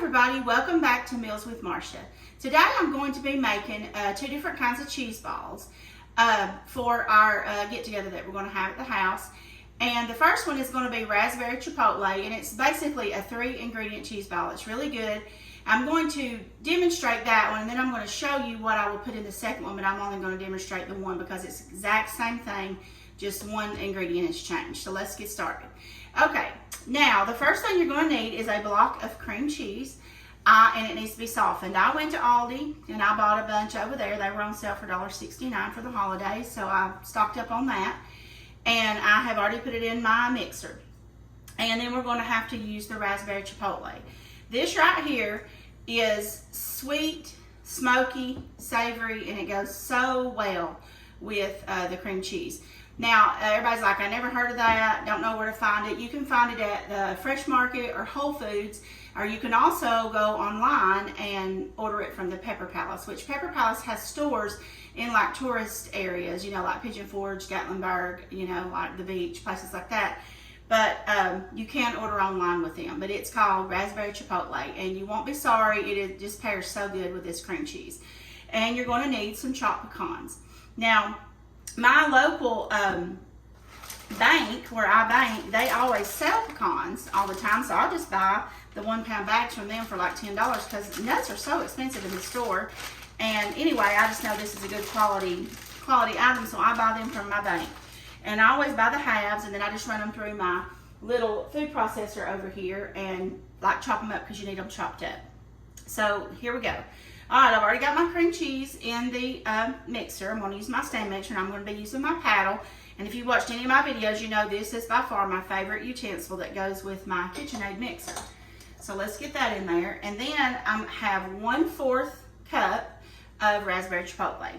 everybody, welcome back to Meals with Marsha. Today I'm going to be making two different kinds of cheese balls for our get-together that we're going to have at the house. And the first one is going to be raspberry chipotle, and it's basically a 3-ingredient cheese ball. It's really good. I'm going to demonstrate that one, and then I'm going to show you what I will put in the second one, but I'm only going to demonstrate the one because it's the exact same thing, just one ingredient has changed. So let's get started. Okay, now the first thing you're going to need is a block of cream cheese, and it needs to be softened. I went to Aldi and I bought a bunch over there. They were on sale for $1.69 for the holidays, so I stocked up on that. And I have already put it in my mixer. And then we're going to have to use the raspberry chipotle. This right here is sweet, smoky, savory, and it goes so well with the cream cheese. Now, everybody's like, I never heard of that, don't know where to find it. You can find it at the Fresh Market or Whole Foods, or you can also go online and order it from the Pepper Palace, which Pepper Palace has stores in like tourist areas, you know, like Pigeon Forge, Gatlinburg, you know, like the beach, places like that. But you can order online with them. But it's called raspberry chipotle, and you won't be sorry. It just pairs so good with this cream cheese. And you're going to need some chopped pecans. Now, my local bank, where I bank, they always sell pecans all the time, so I'll just buy the 1-pound bags from them for like $10 because nuts are so expensive in the store. And anyway, I just know this is a good quality item, so I buy them from my bank. And I always buy the halves, and then I just run them through my little food processor over here and like chop them up because you need them chopped up. So here we go. All right, I've already got my cream cheese in the mixer. I'm going to use my stand mixer, and I'm going to be using my paddle. And if you've watched any of my videos, you know this is by far my favorite utensil that goes with my KitchenAid mixer. So let's get that in there. And then I have 1/4 cup of raspberry chipotle.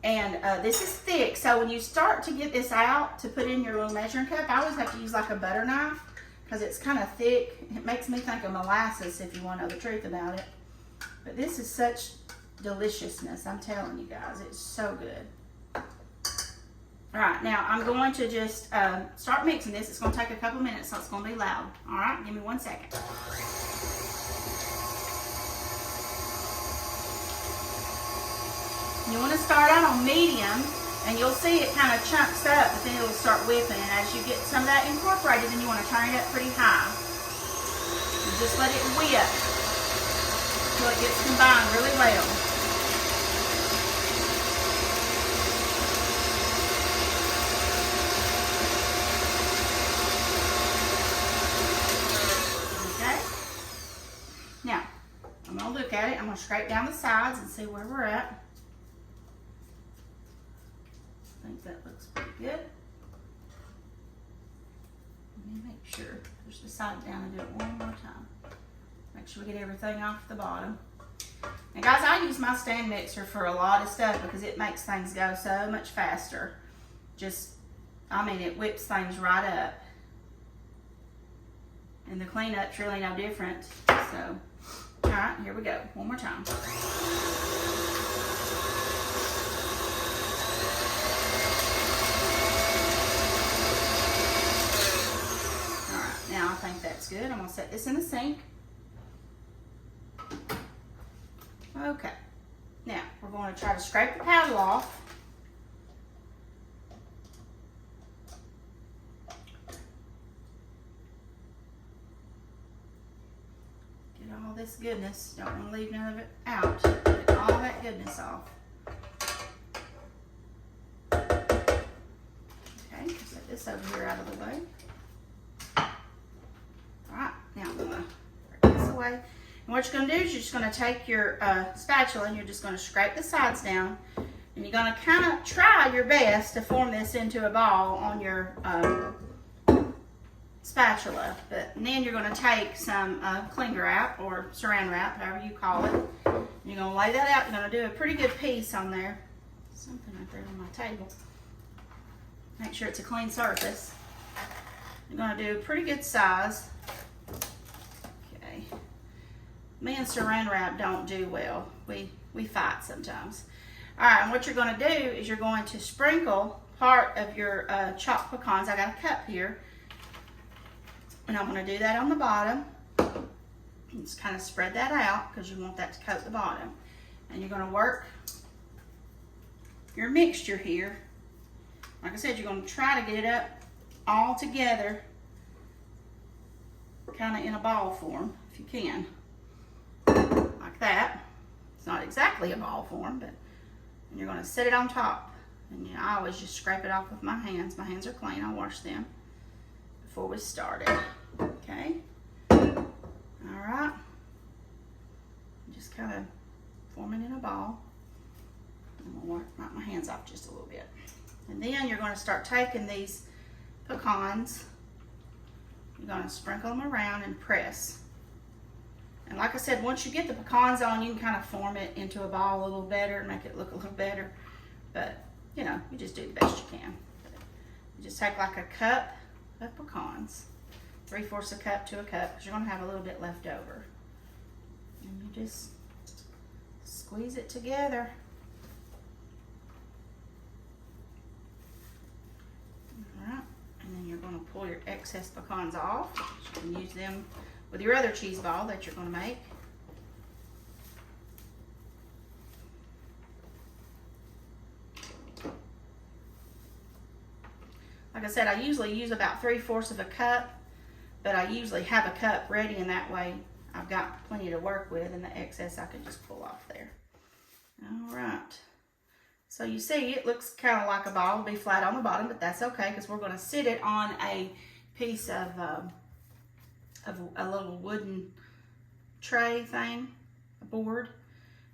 And this is thick, so when you start to get this out to put in your little measuring cup, I always have to use like a butter knife because it's kind of thick. It makes me think of molasses if you want to know the truth about it. But this is such deliciousness, I'm telling you guys. It's so good. All right, now I'm going to just start mixing this. It's going to take a couple minutes, so it's going to be loud. All right, give me 1 second. You want to start out on medium, and you'll see it kind of chunks up, but then it'll start whipping. And as you get some of that incorporated, then you want to turn it up pretty high. And just let it whip until it gets combined really well. Okay? Now, I'm going to look at it. I'm going to scrape down the sides and see where we're at. I think that looks pretty good. Let me make sure. Push the side down and do it one more time. Make sure we get everything off the bottom. Now guys, I use my stand mixer for a lot of stuff because it makes things go so much faster. It whips things right up. And the cleanup's really no different. So, all right, here we go. One more time. Now I think that's good. I'm going to set this in the sink. Okay. Now we're going to try to scrape the paddle off. Get all this goodness. Don't want to leave none of it out. Get all that goodness off. Okay, set this over here out of the way. Now I'm going to break this away. And what you're going to do is you're just going to take your spatula and you're just going to scrape the sides down. And you're going to kind of try your best to form this into a ball on your spatula. And then you're going to take some cling wrap or saran wrap, however you call it. You're going to lay that out. You're going to do a pretty good piece on there. Something right there on my table. Make sure it's a clean surface. You're going to do a pretty good size. Me and saran wrap don't do well. We fight sometimes. All right, and what you're going to do is you're going to sprinkle part of your chopped pecans. I got a cup here, and I'm going to do that on the bottom. And Just kind of spread that out because you want that to coat the bottom. And you're going to work your mixture here. Like I said, you're going to try to get it up all together, kind of in a ball form, if you can. Like that. It's not exactly a ball form, but you're going to set it on top. And I always just scrape it off with my hands. My hands are clean. I wash them before we started. Okay. All right. Just kind of form it in a ball. I'm going to wipe my hands off just a little bit. And then you're going to start taking these pecans. You're going to sprinkle them around and press. And like I said, once you get the pecans on, you can kind of form it into a ball a little better and make it look a little better. But, you know, you just do the best you can. You just take like a cup of pecans, 3/4 a cup to a cup, because you're going to have a little bit left over. And you just squeeze it together. All right. And then you're going to pull your excess pecans off. You can use them with your other cheese ball that you're going to make. Like I said, I usually use about 3/4 of a cup, but I usually have a cup ready, and that way I've got plenty to work with, and the excess I can just pull off there. All right. So you see, it looks kind of like a ball. It'll be flat on the bottom, but that's okay, because we're going to sit it on a piece of a little wooden tray thing, a board,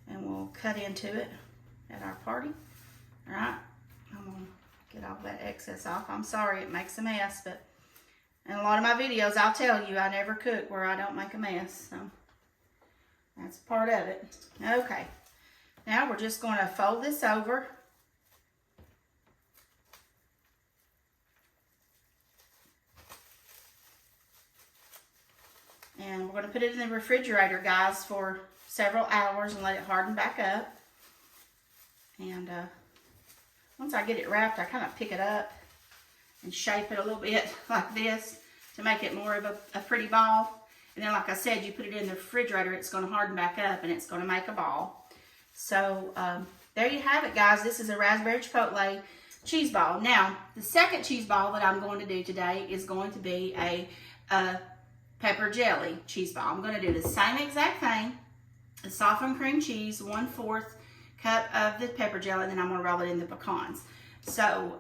and we'll cut into it at our party. All right. I'm going to get all that excess off. I'm sorry it makes a mess, but in a lot of my videos, I'll tell you I never cook where I don't make a mess. So that's part of it. Okay. Now we're just going to fold this over. And we're going to put it in the refrigerator, guys, for several hours and let it harden back up. And once I get it wrapped, I kind of pick it up and shape it a little bit like this to make it more of a pretty ball. And then, like I said, you put it in the refrigerator, it's going to harden back up and it's going to make a ball. So there you have it, guys. This is a raspberry chipotle cheese ball. Now, the second cheese ball that I'm going to do today is going to be a pepper jelly cheese ball. I'm going to do the same exact thing. The softened cream cheese, 1/4 cup of the pepper jelly, and then I'm going to roll it in the pecans. So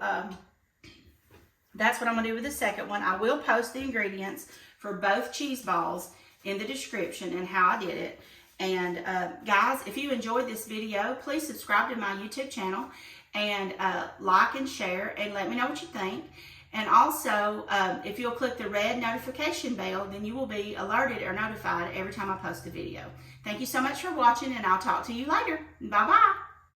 that's what I'm going to do with the second one. I will post the ingredients for both cheese balls in the description and how I did it. And guys, if you enjoyed this video, please subscribe to my YouTube channel and like and share and let me know what you think. And also, if you'll click the red notification bell, then you will be alerted or notified every time I post a video. Thank you so much for watching, and I'll talk to you later. Bye-bye.